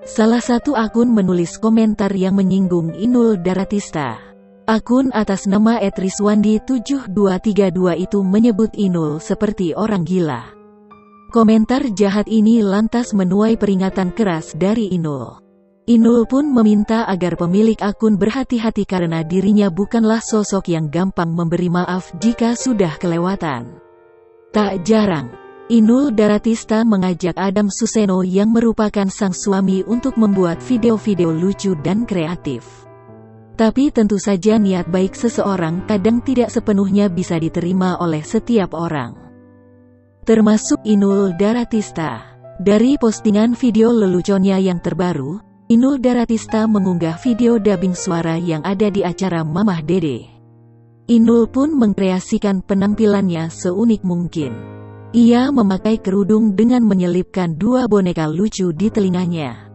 Salah satu akun menulis komentar yang menyinggung Inul Daratista. Akun atas nama @rizwandi7232 itu menyebut Inul seperti orang gila. Komentar jahat ini lantas menuai peringatan keras dari Inul. Inul pun meminta agar pemilik akun berhati-hati karena dirinya bukanlah sosok yang gampang memberi maaf jika sudah kelewatan. Tak jarang, Inul Daratista mengajak Adam Suseno yang merupakan sang suami untuk membuat video-video lucu dan kreatif. Tapi tentu saja niat baik seseorang kadang tidak sepenuhnya bisa diterima oleh setiap orang. Termasuk Inul Daratista. Dari postingan video leluconnya yang terbaru, Inul Daratista mengunggah video dubbing suara yang ada di acara Mamah Dede. Inul pun mengkreasikan penampilannya seunik mungkin. Ia memakai kerudung dengan menyelipkan 2 boneka lucu di telinganya.